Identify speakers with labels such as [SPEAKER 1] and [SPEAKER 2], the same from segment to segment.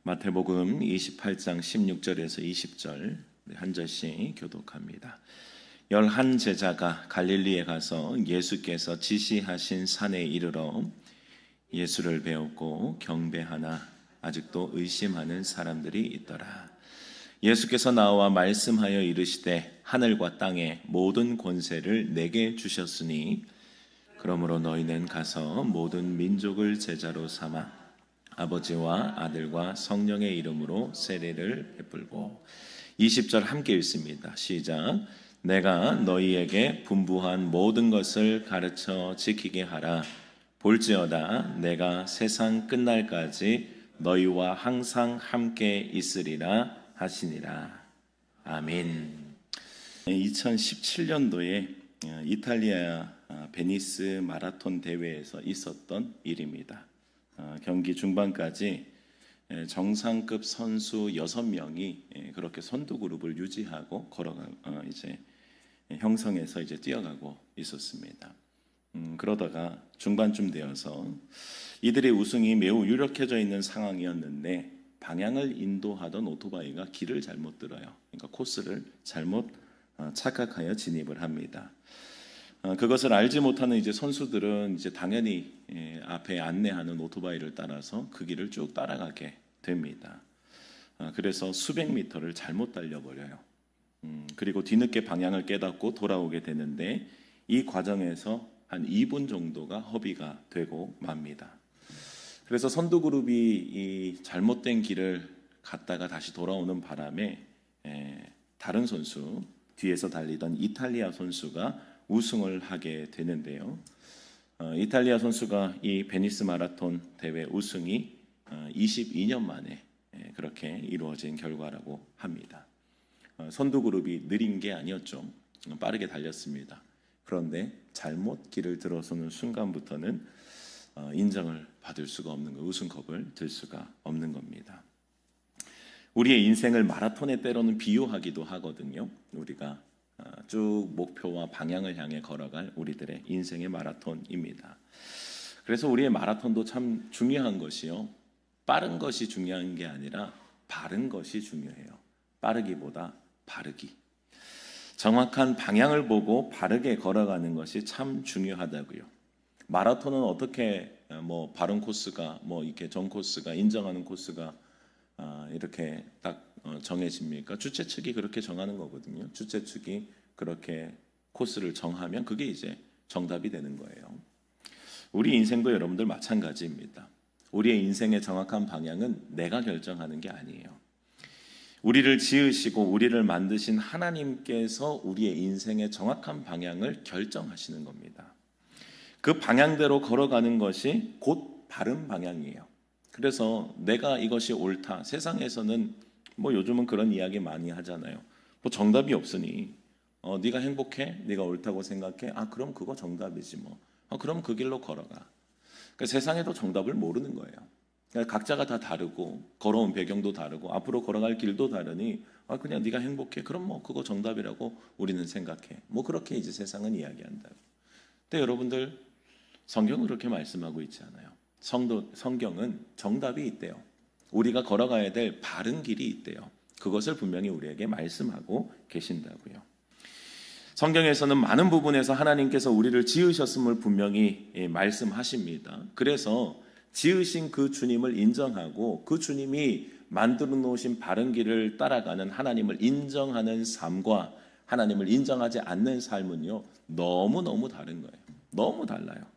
[SPEAKER 1] 마태복음 28장 16절에서 20절 한 절씩 교독합니다. 11 제자가 갈릴리에 가서 예수께서 지시하신 산에 이르러 예수를 배웠고 경배하나 아직도 의심하는 사람들이 있더라. 예수께서 나와 말씀하여 이르시되 하늘과 땅의 모든 권세를 내게 주셨으니 그러므로 너희는 가서 모든 민족을 제자로 삼아 아버지와 아들과 성령의 이름으로 세례를 베풀고 20절 함께 읽습니다. 시작. 내가 너희에게 분부한 모든 것을 가르쳐 지키게 하라. 볼지어다 내가 세상 끝날까지 너희와 항상 함께 있으리라 하시니라. 아멘. 2017년도에 이탈리아 베니스 마라톤 대회에서 있었던 일입니다. 경기 중반까지 정상급 선수 6명이 그렇게 선두 그룹을 유지하고 형성해서 뛰어가고 있었습니다. 그러다가 중반쯤 되어서 이들의 우승이 매우 유력해져 있는 상황이었는데 방향을 인도하던 오토바이가 길을 잘못 들어요. 그러니까 코스를 잘못 착각하여 진입을 합니다. 그것을 알지 못하는 선수들은 당연히 앞에 안내하는 오토바이를 따라서 그 길을 쭉 따라가게 됩니다. 그래서 수백 미터를 잘못 달려버려요. 그리고 뒤늦게 방향을 깨닫고 돌아오게 되는데 이 과정에서 한 2분 정도가 허비가 되고 맙니다. 그래서 선두 그룹이 이 잘못된 길을 갔다가 다시 돌아오는 바람에 다른 선수, 뒤에서 달리던 이탈리아 선수가 우승을 하게 되는데요. 이탈리아 선수가 이 베니스 마라톤 대회 우승이 22년 만에 그렇게 이루어진 결과라고 합니다. 선두 그룹이 느린 게 아니었죠. 빠르게 달렸습니다. 그런데 잘못 길을 들어서는 순간부터는 인정을 받을 수가 없는 거, 우승컵을 들 수가 없는 겁니다. 우리의 인생을 마라톤에 때로는 비유하기도 하거든요. 우리가 쭉 목표와 방향을 향해 걸어갈 우리들의 인생의 마라톤입니다. 그래서 우리의 마라톤도 참 중요한 것이요. 빠른 것이 중요한 게 아니라 바른 것이 중요해요. 빠르기보다 바르기. 정확한 방향을 보고 바르게 걸어가는 것이 참 중요하다고요. 마라톤은 어떻게 바른 코스가 이렇게 전 코스가 인정하는 코스가 이렇게 딱 정해집니까? 주최 측이 그렇게 정하는 거거든요. 주최 측이 그렇게 코스를 정하면 그게 정답이 되는 거예요. 우리 인생도 여러분들 마찬가지입니다. 우리의 인생의 정확한 방향은 내가 결정하는 게 아니에요. 우리를 지으시고 우리를 만드신 하나님께서 우리의 인생의 정확한 방향을 결정하시는 겁니다. 그 방향대로 걸어가는 것이 곧 바른 방향이에요. 그래서 내가 이것이 옳다. 세상에서는 요즘은 그런 이야기 많이 하잖아요. 정답이 없으니 네가 행복해? 네가 옳다고 생각해? 그럼 그거 정답이지 그럼 그 길로 걸어가. 그러니까 세상에도 정답을 모르는 거예요. 그러니까 각자가 다 다르고 걸어온 배경도 다르고 앞으로 걸어갈 길도 다르니 그냥 네가 행복해? 그럼 그거 정답이라고 우리는 생각해. 그렇게 세상은 이야기한다고. 근데 여러분들 성경은 그렇게 말씀하고 있지 않아요. 성경은 정답이 있대요. 우리가 걸어가야 될 바른 길이 있대요. 그것을 분명히 우리에게 말씀하고 계신다고요. 성경에서는 많은 부분에서 하나님께서 우리를 지으셨음을 분명히 말씀하십니다. 그래서 지으신 그 주님을 인정하고 그 주님이 만들어 놓으신 바른 길을 따라가는 하나님을 인정하는 삶과 하나님을 인정하지 않는 삶은요, 너무너무 다른 거예요. 너무 달라요.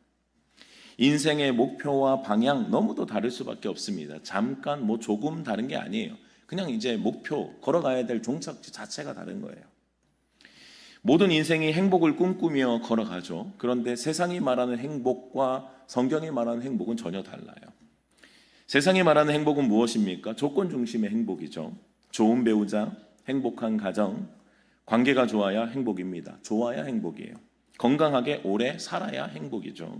[SPEAKER 1] 인생의 목표와 방향 너무도 다를 수밖에 없습니다. 잠깐 조금 다른 게 아니에요. 그냥 목표, 걸어가야 될 종착지 자체가 다른 거예요. 모든 인생이 행복을 꿈꾸며 걸어가죠. 그런데 세상이 말하는 행복과 성경이 말하는 행복은 전혀 달라요. 세상이 말하는 행복은 무엇입니까? 조건 중심의 행복이죠. 좋은 배우자, 행복한 가정, 관계가 좋아야 행복입니다. 좋아야 행복이에요. 건강하게 오래 살아야 행복이죠.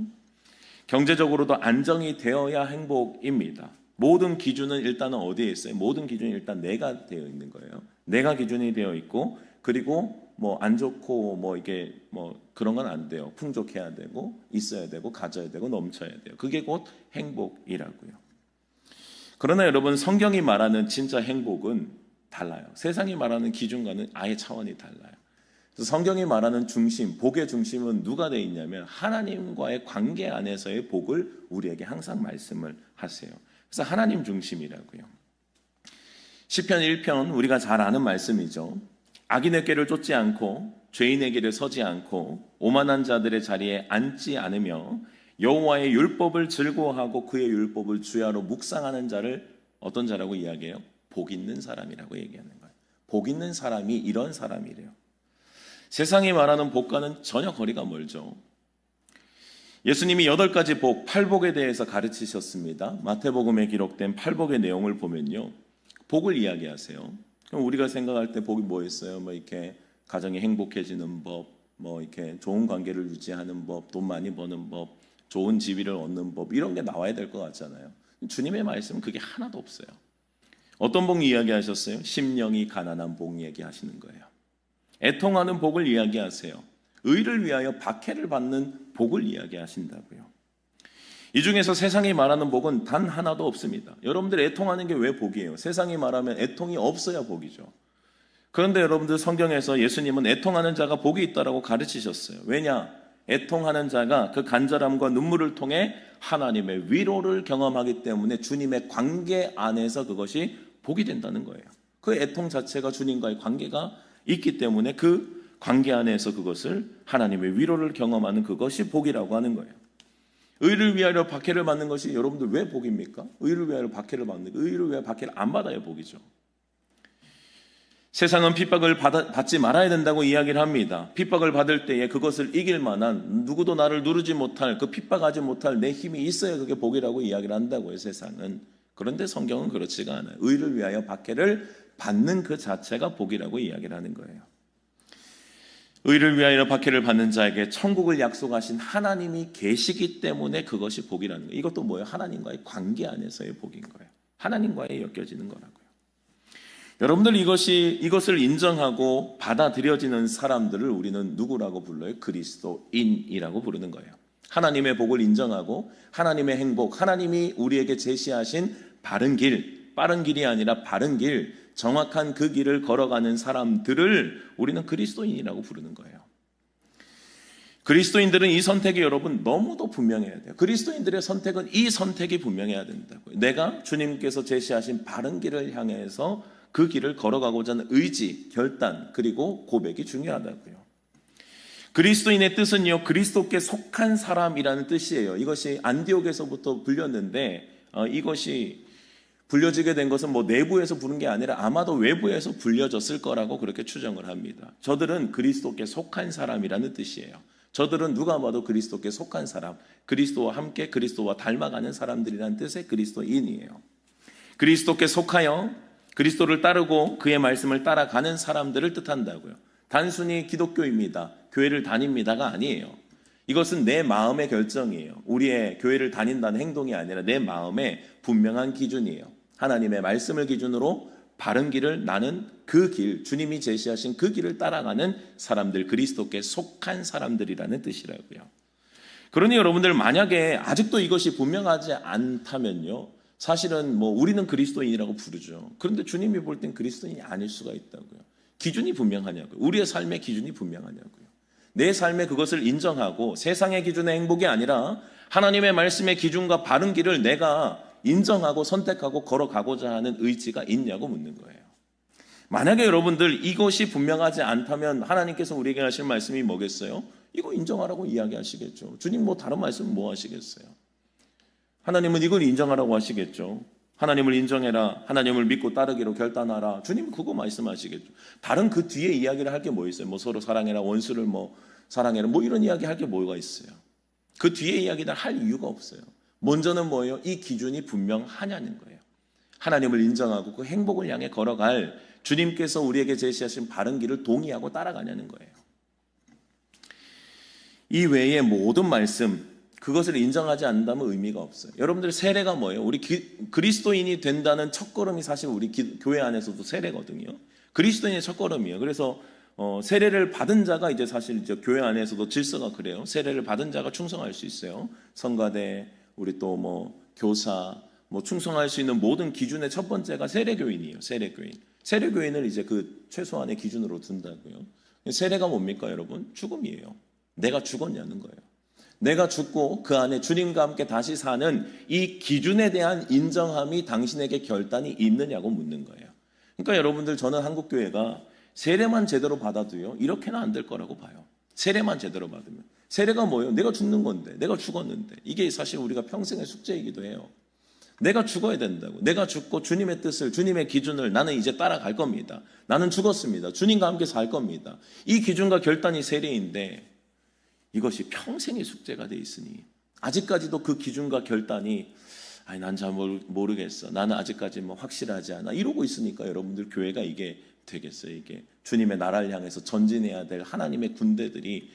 [SPEAKER 1] 경제적으로도 안정이 되어야 행복입니다. 모든 기준은 일단은 어디에 있어요? 모든 기준이 일단 내가 되어 있는 거예요. 내가 기준이 되어 있고, 그리고 안 좋고 이게 그런 건 안 돼요. 풍족해야 되고 있어야 되고 가져야 되고 넘쳐야 돼요. 그게 곧 행복이라고요. 그러나 여러분, 성경이 말하는 진짜 행복은 달라요. 세상이 말하는 기준과는 아예 차원이 달라요. 그래서 성경이 말하는 중심, 복의 중심은 누가 되어 있냐면 하나님과의 관계 안에서의 복을 우리에게 항상 말씀을 하세요. 그래서 하나님 중심이라고요. 시편 1편 우리가 잘 아는 말씀이죠. 악인의 꾀를 쫓지 않고 죄인의 길에 서지 않고 오만한 자들의 자리에 앉지 않으며 여호와의 율법을 즐거워하고 그의 율법을 주야로 묵상하는 자를 어떤 자라고 이야기해요? 복 있는 사람이라고 얘기하는 거예요. 복 있는 사람이 이런 사람이래요. 세상이 말하는 복과는 전혀 거리가 멀죠. 예수님이 8가지 복, 8복에 대해서 가르치셨습니다. 마태복음에 기록된 8복의 내용을 보면요, 복을 이야기하세요. 그럼 우리가 생각할 때 복이 뭐였어요? 뭐 이렇게 가정이 행복해지는 법, 뭐 이렇게 좋은 관계를 유지하는 법, 돈 많이 버는 법, 좋은 지위를 얻는 법, 이런 게 나와야 될 것 같잖아요. 주님의 말씀은 그게 하나도 없어요. 어떤 복 이야기하셨어요? 심령이 가난한 복 얘기하시는 거예요. 애통하는 복을 이야기하세요. 의를 위하여 박해를 받는 복을 이야기하신다고요. 이 중에서 세상이 말하는 복은 단 하나도 없습니다. 여러분들 애통하는 게 왜 복이에요? 세상이 말하면 애통이 없어야 복이죠. 그런데 여러분들 성경에서 예수님은 애통하는 자가 복이 있다라고 가르치셨어요. 왜냐? 애통하는 자가 그 간절함과 눈물을 통해 하나님의 위로를 경험하기 때문에 주님의 관계 안에서 그것이 복이 된다는 거예요. 그 애통 자체가 주님과의 관계가 있기 때문에 그 관계 안에서 그것을 하나님의 위로를 경험하는 그것이 복이라고 하는 거예요. 의를 위하여 박해를 받는 것이 여러분들 왜 복입니까? 의를 위하여 박해를 받는 거, 의를 위하여 박해를 안 받아야 복이죠. 세상은 핍박을 받지 말아야 된다고 이야기를 합니다. 핍박을 받을 때에 그것을 이길 만한, 누구도 나를 누르지 못할, 그 핍박하지 못할 내 힘이 있어야 그게 복이라고 이야기를 한다고요, 세상은. 그런데 성경은 그렇지가 않아요. 의를 위하여 박해를 받는 그 자체가 복이라고 이야기를 하는 거예요. 의를 위하여 박해를 받는 자에게 천국을 약속하신 하나님이 계시기 때문에 그것이 복이라는 거예요. 이것도 뭐예요? 하나님과의 관계 안에서의 복인 거예요. 하나님과의 엮여지는 거라고요. 여러분들, 이것을 인정하고 받아들여지는 사람들을 우리는 누구라고 불러요? 그리스도인이라고 부르는 거예요. 하나님의 복을 인정하고 하나님의 행복, 하나님이 우리에게 제시하신 바른 길, 빠른 길이 아니라 바른 길, 정확한 그 길을 걸어가는 사람들을 우리는 그리스도인이라고 부르는 거예요. 그리스도인들은 이 선택이 여러분 너무도 분명해야 돼요. 그리스도인들의 선택은 이 선택이 분명해야 된다고요. 내가 주님께서 제시하신 바른 길을 향해서 그 길을 걸어가고자 하는 의지, 결단, 그리고 고백이 중요하다고요. 그리스도인의 뜻은요, 그리스도께 속한 사람이라는 뜻이에요. 이것이 안디옥에서부터 불렸는데 이것이 불려지게 된 것은 뭐 내부에서 부른 게 아니라 아마도 외부에서 불려졌을 거라고 그렇게 추정을 합니다. 저들은 그리스도께 속한 사람이라는 뜻이에요. 저들은 누가 봐도 그리스도께 속한 사람, 그리스도와 함께 그리스도와 닮아가는 사람들이라는 뜻의 그리스도인이에요. 그리스도께 속하여 그리스도를 따르고 그의 말씀을 따라가는 사람들을 뜻한다고요. 단순히 기독교입니다, 교회를 다닙니다가 아니에요. 이것은 내 마음의 결정이에요. 우리의 교회를 다닌다는 행동이 아니라 내 마음의 분명한 기준이에요. 하나님의 말씀을 기준으로 바른 길을, 나는 그 길, 주님이 제시하신 그 길을 따라가는 사람들, 그리스도께 속한 사람들이라는 뜻이라고요. 그러니 여러분들, 만약에 아직도 이것이 분명하지 않다면요, 사실은 뭐 우리는 그리스도인이라고 부르죠. 그런데 주님이 볼 땐 그리스도인이 아닐 수가 있다고요. 기준이 분명하냐고요. 우리의 삶의 기준이 분명하냐고요. 내 삶에 그것을 인정하고 세상의 기준의 행복이 아니라 하나님의 말씀의 기준과 바른 길을 내가 인정하고 선택하고 걸어가고자 하는 의지가 있냐고 묻는 거예요. 만약에 여러분들 이것이 분명하지 않다면 하나님께서 우리에게 하실 말씀이 뭐겠어요? 이거 인정하라고 이야기하시겠죠. 주님 뭐 다른 말씀 뭐 하시겠어요? 하나님은 이걸 인정하라고 하시겠죠. 하나님을 인정해라, 하나님을 믿고 따르기로 결단하라, 주님은 그거 말씀하시겠죠. 다른 그 뒤에 이야기를 할 게 뭐 있어요? 뭐 서로 사랑해라, 원수를 뭐 사랑해라, 뭐 이런 이야기 할 게 뭐가 있어요? 그 뒤에 이야기를 할 이유가 없어요. 먼저는 뭐예요? 이 기준이 분명하냐는 거예요. 하나님을 인정하고 그 행복을 향해 걸어갈 주님께서 우리에게 제시하신 바른 길을 동의하고 따라가냐는 거예요. 이 외의 모든 말씀, 그것을 인정하지 않는다면 의미가 없어요. 여러분들, 세례가 뭐예요? 우리 그리스도인이 된다는 첫걸음이 사실 우리 교회 안에서도 세례거든요. 그리스도인의 첫걸음이에요. 그래서 세례를 받은 자가 이제 사실 이제 교회 안에서도 질서가 그래요. 세례를 받은 자가 충성할 수 있어요. 성가대, 우리 또 뭐 교사, 충성할 수 있는 모든 기준의 첫 번째가 세례교인이에요. 세례교인. 세례교인을 이제 그 최소한의 기준으로 둔다고요. 세례가 뭡니까, 여러분? 죽음이에요. 내가 죽었냐는 거예요. 내가 죽고 그 안에 주님과 함께 다시 사는 이 기준에 대한 인정함이 당신에게 결단이 있느냐고 묻는 거예요. 그러니까 여러분들, 저는 한국교회가 세례만 제대로 받아도요, 이렇게는 안 될 거라고 봐요. 세례만 제대로 받으면. 세례가 뭐예요? 내가 죽는 건데, 내가 죽었는데. 이게 사실 우리가 평생의 숙제이기도 해요. 내가 죽어야 된다고. 내가 죽고 주님의 뜻을, 주님의 기준을 나는 이제 따라갈 겁니다. 나는 죽었습니다. 주님과 함께 살 겁니다. 이 기준과 결단이 세례인데 이것이 평생의 숙제가 돼 있으니 아직까지도 그 기준과 결단이 난 잘 모르겠어. 나는 아직까지 확실하지 않아. 이러고 있으니까 여러분들, 교회가 이게 되겠어요. 이게 주님의 나라를 향해서 전진해야 될 하나님의 군대들이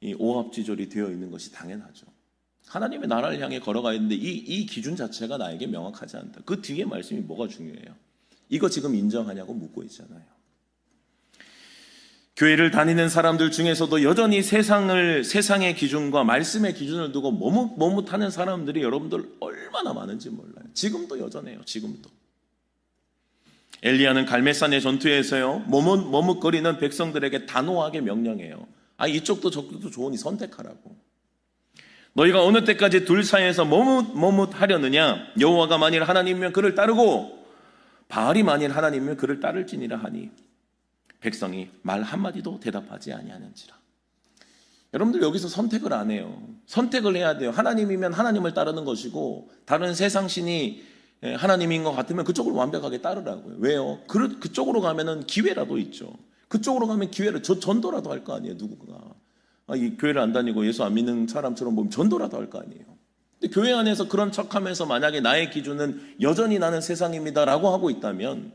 [SPEAKER 1] 이 오합지졸이 되어 있는 것이 당연하죠. 하나님의 나라를 향해 걸어가야 되는데 이 기준 자체가 나에게 명확하지 않다. 그 뒤에 말씀이 뭐가 중요해요? 이거 지금 인정하냐고 묻고 있잖아요. 교회를 다니는 사람들 중에서도 여전히 세상의 기준과 말씀의 기준을 두고 머뭇하는 사람들이 여러분들 얼마나 많은지 몰라요. 지금도 여전해요. 지금도. 엘리야는 갈멜산의 전투에서요, 머뭇거리는 백성들에게 단호하게 명령해요. 이쪽도 저쪽도 좋으니 선택하라고. 너희가 어느 때까지 둘 사이에서 머뭇하려느냐? 여호와가 만일 하나님이면 그를 따르고 바알이 만일 하나님이면 그를 따를지니라 하니 백성이 말 한마디도 대답하지 아니하는지라. 여러분들, 여기서 선택을 안 해요. 선택을 해야 돼요. 하나님이면 하나님을 따르는 것이고 다른 세상 신이 하나님인 것 같으면 그쪽을 완벽하게 따르라고요. 왜요? 그쪽으로 가면은 기회라도 있죠. 그쪽으로 가면 기회를, 전도라도 할 거 아니에요. 누구가 이 교회를 안 다니고 예수 안 믿는 사람처럼 보면 전도라도 할 거 아니에요. 근데 교회 안에서 그런 척하면서 만약에 나의 기준은 여전히 나는 세상입니다라고 하고 있다면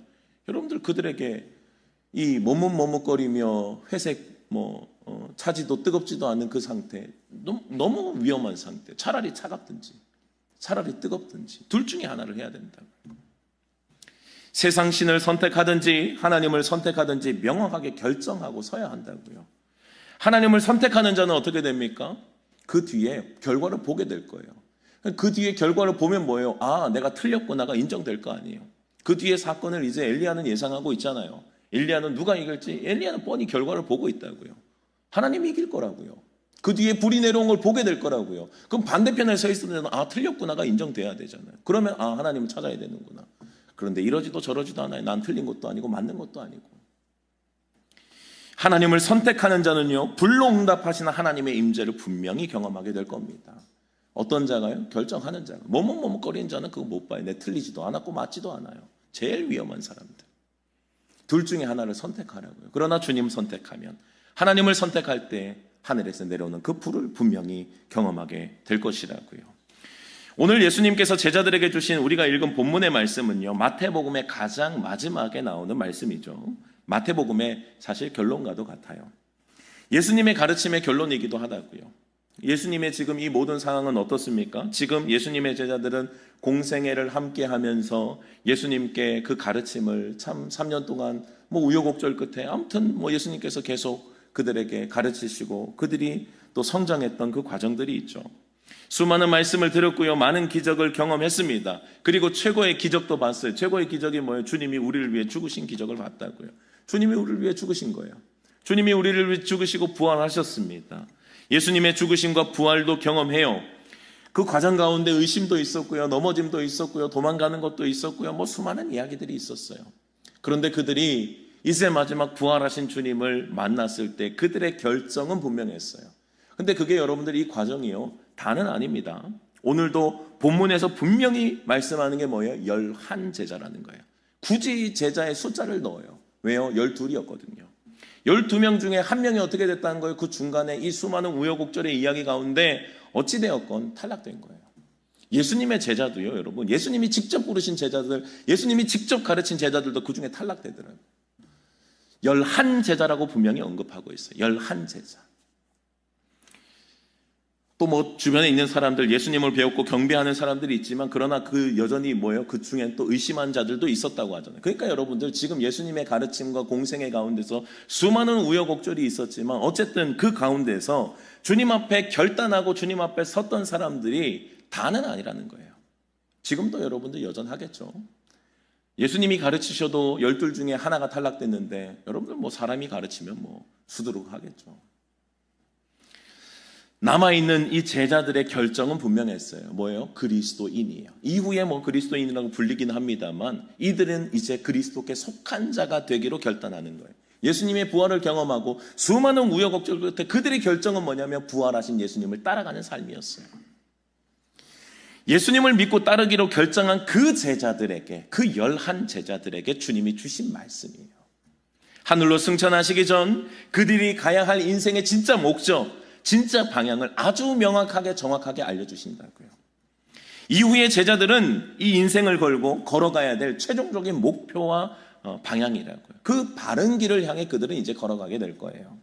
[SPEAKER 1] 여러분들, 그들에게 이 머뭇거리며 회색 차지도 뜨겁지도 않은 그 상태, 너무 위험한 상태. 차라리 차갑든지 차라리 뜨겁든지 둘 중에 하나를 해야 된다고. 세상 신을 선택하든지 하나님을 선택하든지 명확하게 결정하고 서야 한다고요. 하나님을 선택하는 자는 어떻게 됩니까? 그 뒤에 결과를 보게 될 거예요. 그 뒤에 결과를 보면 뭐예요? 내가 틀렸구나가 인정될 거 아니에요. 그 뒤에 사건을 이제 엘리야는 예상하고 있잖아요. 엘리야는 누가 이길지, 엘리야는 뻔히 결과를 보고 있다고요. 하나님이 이길 거라고요. 그 뒤에 불이 내려온 걸 보게 될 거라고요. 그럼 반대편에 서 있으면 틀렸구나가 인정돼야 되잖아요. 그러면 하나님을 찾아야 되는구나. 그런데 이러지도 저러지도 않아요. 난 틀린 것도 아니고 맞는 것도 아니고. 하나님을 선택하는 자는요, 불로응답하시는 하나님의 임재를 분명히 경험하게 될 겁니다. 어떤 자가요? 결정하는 자가. 머뭇거리는 자는 그거 못 봐요. 내 틀리지도 않았고 맞지도 않아요. 제일 위험한 사람들. 둘 중에 하나를 선택하라고요. 그러나 주님 선택하면, 하나님을 선택할 때 하늘에서 내려오는 그 불을 분명히 경험하게 될 것이라고요. 오늘 예수님께서 제자들에게 주신 우리가 읽은 본문의 말씀은요, 마태복음의 가장 마지막에 나오는 말씀이죠. 마태복음의 사실 결론과도 같아요. 예수님의 가르침의 결론이기도 하다고요. 예수님의 지금 이 모든 상황은 어떻습니까? 지금 예수님의 제자들은 공생애를 함께 하면서 예수님께 그 가르침을 참 3년 동안 우여곡절 끝에 아무튼 예수님께서 계속 그들에게 가르치시고 그들이 또 성장했던 그 과정들이 있죠. 수많은 말씀을 들었고요, 많은 기적을 경험했습니다. 그리고 최고의 기적도 봤어요. 최고의 기적이 뭐예요? 주님이 우리를 위해 죽으신 기적을 봤다고요. 주님이 우리를 위해 죽으신 거예요. 주님이 우리를 위해 죽으시고 부활하셨습니다. 예수님의 죽으심과 부활도 경험해요. 그 과정 가운데 의심도 있었고요, 넘어짐도 있었고요, 도망가는 것도 있었고요, 수많은 이야기들이 있었어요. 그런데 그들이 이제 마지막 부활하신 주님을 만났을 때 그들의 결정은 분명했어요. 근데 그게 여러분들, 이 과정이요, 다는 아닙니다. 오늘도 본문에서 분명히 말씀하는 게 뭐예요? 11 제자라는 거예요. 굳이 제자의 숫자를 넣어요. 왜요? 12이었거든요. 12명 중에 한 명이 어떻게 됐다는 거예요? 그 중간에 이 수많은 우여곡절의 이야기 가운데 어찌되었건 탈락된 거예요. 예수님의 제자도요, 여러분, 예수님이 직접 부르신 제자들, 예수님이 직접 가르친 제자들도 그 중에 탈락되더라고요. 11 제자라고 분명히 언급하고 있어요. 11 제자. 또 주변에 있는 사람들, 예수님을 배웠고 경배하는 사람들이 있지만, 그러나 그 여전히 그 중에 또 의심한 자들도 있었다고 하잖아요. 그러니까 여러분들, 지금 예수님의 가르침과 공생의 가운데서 수많은 우여곡절이 있었지만 어쨌든 그 가운데서 주님 앞에 결단하고 주님 앞에 섰던 사람들이 다는 아니라는 거예요. 지금도 여러분들 여전하겠죠. 예수님이 가르치셔도 12 중에 하나가 탈락됐는데 여러분들 뭐 사람이 가르치면 뭐 수두룩 하겠죠. 남아있는 이 제자들의 결정은 분명했어요. 뭐예요? 그리스도인이에요. 이후에 뭐 그리스도인이라고 불리긴 합니다만 이들은 이제 그리스도께 속한 자가 되기로 결단하는 거예요. 예수님의 부활을 경험하고 수많은 우여곡절 끝에 그들의 결정은 뭐냐면 부활하신 예수님을 따라가는 삶이었어요. 예수님을 믿고 따르기로 결정한 그 제자들에게, 그 11 제자들에게 주님이 주신 말씀이에요. 하늘로 승천하시기 전 그들이 가야 할 인생의 진짜 목적, 진짜 방향을 아주 명확하게 정확하게 알려주신다고요. 이후에 제자들은 이 인생을 걸고 걸어가야 될 최종적인 목표와 방향이라고요. 그 바른 길을 향해 그들은 이제 걸어가게 될 거예요.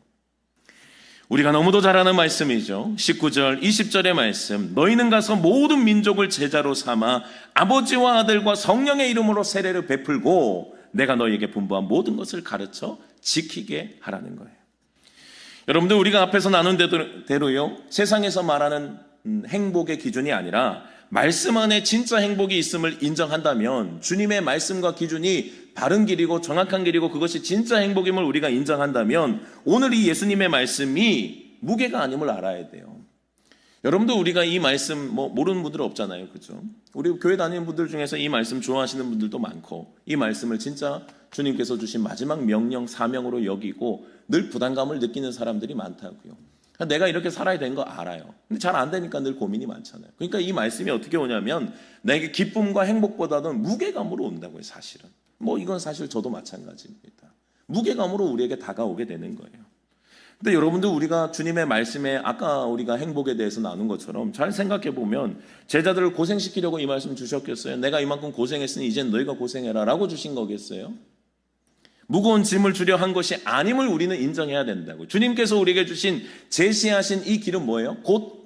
[SPEAKER 1] 우리가 너무도 잘 아는 말씀이죠. 19절, 20절의 말씀. 너희는 가서 모든 민족을 제자로 삼아 아버지와 아들과 성령의 이름으로 세례를 베풀고 내가 너희에게 분부한 모든 것을 가르쳐 지키게 하라는 거예요. 여러분들 우리가 앞에서 나눈 대로요, 세상에서 말하는 행복의 기준이 아니라 말씀 안에 진짜 행복이 있음을 인정한다면 주님의 말씀과 기준이 바른 길이고 정확한 길이고 그것이 진짜 행복임을 우리가 인정한다면 오늘 이 예수님의 말씀이 무게가 아님을 알아야 돼요. 여러분들 우리가 이 말씀 모르는 분들 없잖아요. 그죠? 우리 교회 다니는 분들 중에서 이 말씀 좋아하시는 분들도 많고 이 말씀을 진짜 주님께서 주신 마지막 명령, 사명으로 여기고 늘 부담감을 느끼는 사람들이 많다고요. 내가 이렇게 살아야 되는 거 알아요. 근데 잘 안 되니까 늘 고민이 많잖아요. 그러니까 이 말씀이 어떻게 오냐면 나에게 기쁨과 행복보다는 무게감으로 온다고요. 사실은. 이건 사실 저도 마찬가지입니다. 무게감으로 우리에게 다가오게 되는 거예요. 근데 여러분들 우리가 주님의 말씀에 아까 우리가 행복에 대해서 나눈 것처럼 잘 생각해 보면 제자들을 고생시키려고 이 말씀 주셨겠어요? 내가 이만큼 고생했으니 이젠 너희가 고생해라 라고 주신 거겠어요? 무거운 짐을 주려 한 것이 아님을 우리는 인정해야 된다고. 주님께서 우리에게 주신 제시하신 이 길은 뭐예요? 곧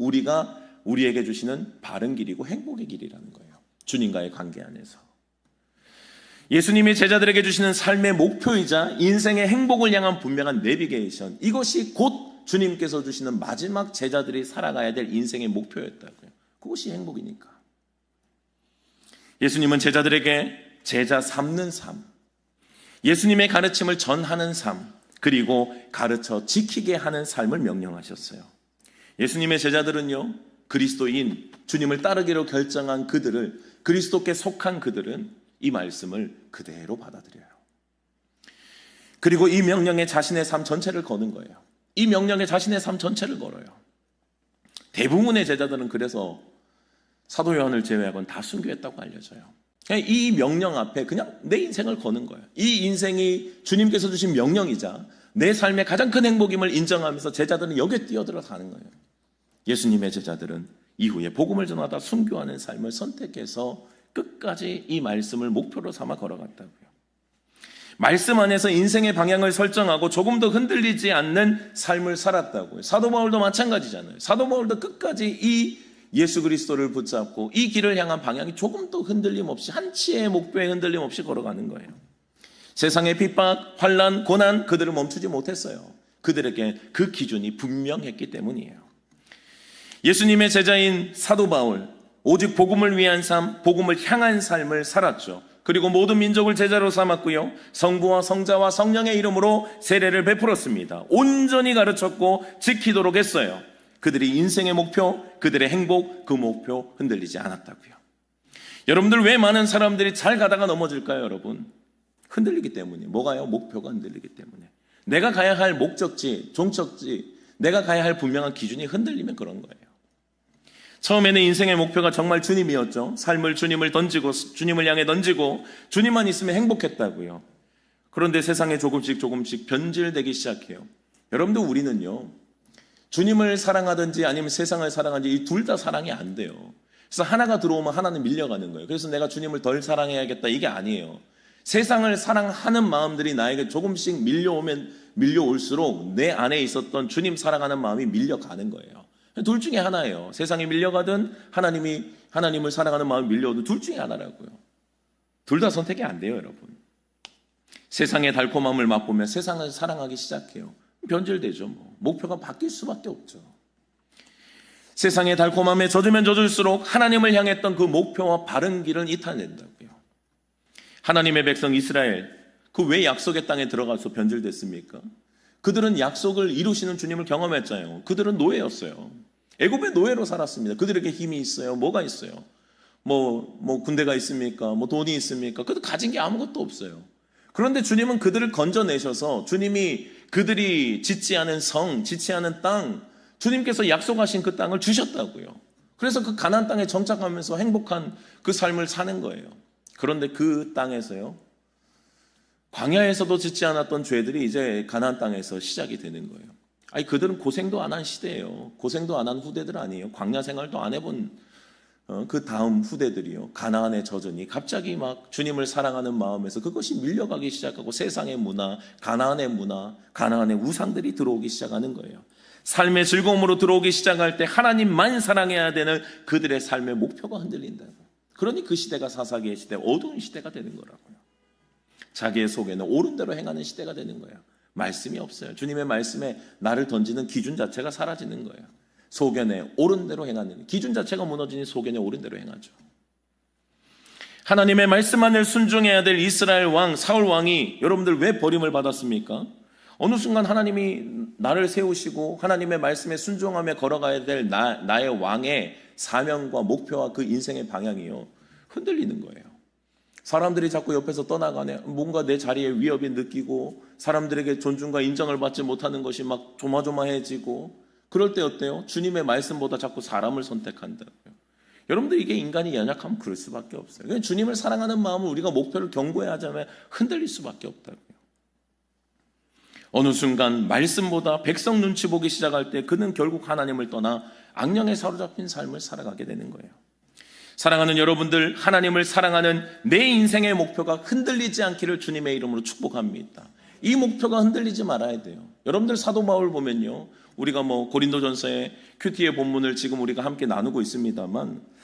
[SPEAKER 1] 우리에게 주시는 바른 길이고 행복의 길이라는 거예요. 주님과의 관계 안에서. 예수님이 제자들에게 주시는 삶의 목표이자 인생의 행복을 향한 분명한 내비게이션, 이것이 곧 주님께서 주시는 마지막 제자들이 살아가야 될 인생의 목표였다고요. 그것이 행복이니까. 예수님은 제자들에게 제자 삼는 삶, 예수님의 가르침을 전하는 삶, 그리고 가르쳐 지키게 하는 삶을 명령하셨어요. 예수님의 제자들은요, 그리스도인, 주님을 따르기로 결정한 그들을, 그리스도께 속한 그들은 이 말씀을 그대로 받아들여요. 그리고 이 명령에 자신의 삶 전체를 거는 거예요. 이 명령에 자신의 삶 전체를 걸어요. 대부분의 제자들은 그래서 사도 요한을 제외하고는 다 순교했다고 알려져요. 이 명령 앞에 그냥 내 인생을 거는 거예요. 이 인생이 주님께서 주신 명령이자 내 삶의 가장 큰 행복임을 인정하면서 제자들은 여기에 뛰어들어 가는 거예요. 예수님의 제자들은 이후에 복음을 전하다 순교하는 삶을 선택해서 끝까지 이 말씀을 목표로 삼아 걸어갔다고요. 말씀 안에서 인생의 방향을 설정하고 조금 더 흔들리지 않는 삶을 살았다고요. 사도 바울도 마찬가지잖아요. 사도 바울도 끝까지 이 예수 그리스도를 붙잡고 이 길을 향한 방향이 조금도 흔들림 없이, 한치의 목표에 흔들림 없이 걸어가는 거예요. 세상의 핍박, 환난, 고난, 그들을 멈추지 못했어요. 그들에게 그 기준이 분명했기 때문이에요. 예수님의 제자인 사도 바울, 오직 복음을 위한 삶, 복음을 향한 삶을 살았죠. 그리고 모든 민족을 제자로 삼았고요, 성부와 성자와 성령의 이름으로 세례를 베풀었습니다. 온전히 가르쳤고 지키도록 했어요. 그들이 인생의 목표, 그들의 행복, 그 목표 흔들리지 않았다고요. 여러분들 왜 많은 사람들이 잘 가다가 넘어질까요, 여러분? 흔들리기 때문이에요. 뭐가요? 목표가 흔들리기 때문에. 내가 가야 할 목적지, 종적지, 내가 가야 할 분명한 기준이 흔들리면 그런 거예요. 처음에는 인생의 목표가 정말 주님이었죠. 삶을 주님을 던지고, 주님을 향해 던지고 주님만 있으면 행복했다고요. 그런데 세상에 조금씩 변질되기 시작해요. 여러분들 우리는요, 주님을 사랑하든지 아니면 세상을 사랑하든지 이 둘 다 사랑이 안 돼요. 그래서 하나가 들어오면 하나는 밀려가는 거예요. 그래서 내가 주님을 덜 사랑해야겠다, 이게 아니에요. 세상을 사랑하는 마음들이 나에게 조금씩 밀려올수록 내 안에 있었던 주님 사랑하는 마음이 밀려가는 거예요. 둘 중에 하나예요. 세상에 밀려가든 하나님을 사랑하는 마음이 밀려오든 둘 중에 하나라고요. 둘 다 선택이 안 돼요, 여러분. 세상의 달콤함을 맛보면 세상을 사랑하기 시작해요. 변질되죠. 목표가 바뀔 수밖에 없죠. 세상의 달콤함에 젖으면 젖을수록 하나님을 향했던 그 목표와 바른 길은 이탈된다고요. 하나님의 백성 이스라엘, 그 왜 약속의 땅에 들어가서 변질됐습니까? 그들은 약속을 이루시는 주님을 경험했잖아요. 그들은 노예였어요. 애굽의 노예로 살았습니다. 그들에게 힘이 있어요. 뭐가 있어요? 뭐 군대가 있습니까? 뭐 돈이 있습니까? 그들 가진 게 아무것도 없어요. 그런데 주님은 그들을 건져내셔서 주님이 그들이 짓지 않은 성, 짓지 않은 땅, 주님께서 약속하신 그 땅을 주셨다고요. 그래서 그 가나안 땅에 정착하면서 행복한 그 삶을 사는 거예요. 그런데 그 땅에서요, 광야에서도 짓지 않았던 죄들이 이제 가나안 땅에서 시작이 되는 거예요. 아니, 그들은 고생도 안 한 시대예요. 고생도 안 한 후대들 아니에요. 광야 생활도 안 해본 그 다음 후대들이요, 가나안에 젖으니 갑자기 막 주님을 사랑하는 마음에서 그것이 밀려가기 시작하고 세상의 문화, 가나안의 우상들이 들어오기 시작하는 거예요. 삶의 즐거움으로 들어오기 시작할 때 하나님만 사랑해야 되는 그들의 삶의 목표가 흔들린다고. 그러니 그 시대가 사사기의 시대, 어두운 시대가 되는 거라고요. 자기의 속에는 옳은 대로 행하는 시대가 되는 거예요. 말씀이 없어요. 주님의 말씀에 나를 던지는 기준 자체가 사라지는 거예요. 소견에 옳은 대로 행하는, 기준 자체가 무너지니 소견에 옳은 대로 행하죠. 하나님의 말씀만을 순종해야 될 이스라엘 왕 사울 왕이 여러분들 왜 버림을 받았습니까? 어느 순간 하나님이 나를 세우시고 하나님의 말씀에 순종하며 걸어가야 될 나의 왕의 사명과 목표와 그 인생의 방향이요, 흔들리는 거예요. 사람들이 자꾸 옆에서 떠나가네. 뭔가 내 자리에 위협이 느끼고 사람들에게 존중과 인정을 받지 못하는 것이 막 조마조마해지고, 그럴 때 어때요? 주님의 말씀보다 자꾸 사람을 선택한다고요. 여러분들, 이게 인간이 연약하면 그럴 수밖에 없어요. 그냥 주님을 사랑하는 마음을 우리가 목표를 견고해야 하자면 흔들릴 수밖에 없다고요. 어느 순간 말씀보다 백성 눈치 보기 시작할 때 그는 결국 하나님을 떠나 악령에 사로잡힌 삶을 살아가게 되는 거예요. 사랑하는 여러분들, 하나님을 사랑하는 내 인생의 목표가 흔들리지 않기를 주님의 이름으로 축복합니다. 이 목표가 흔들리지 말아야 돼요. 여러분들, 사도 바울 보면요, 우리가 고린도전서의 큐티의 본문을 지금 우리가 함께 나누고 있습니다만,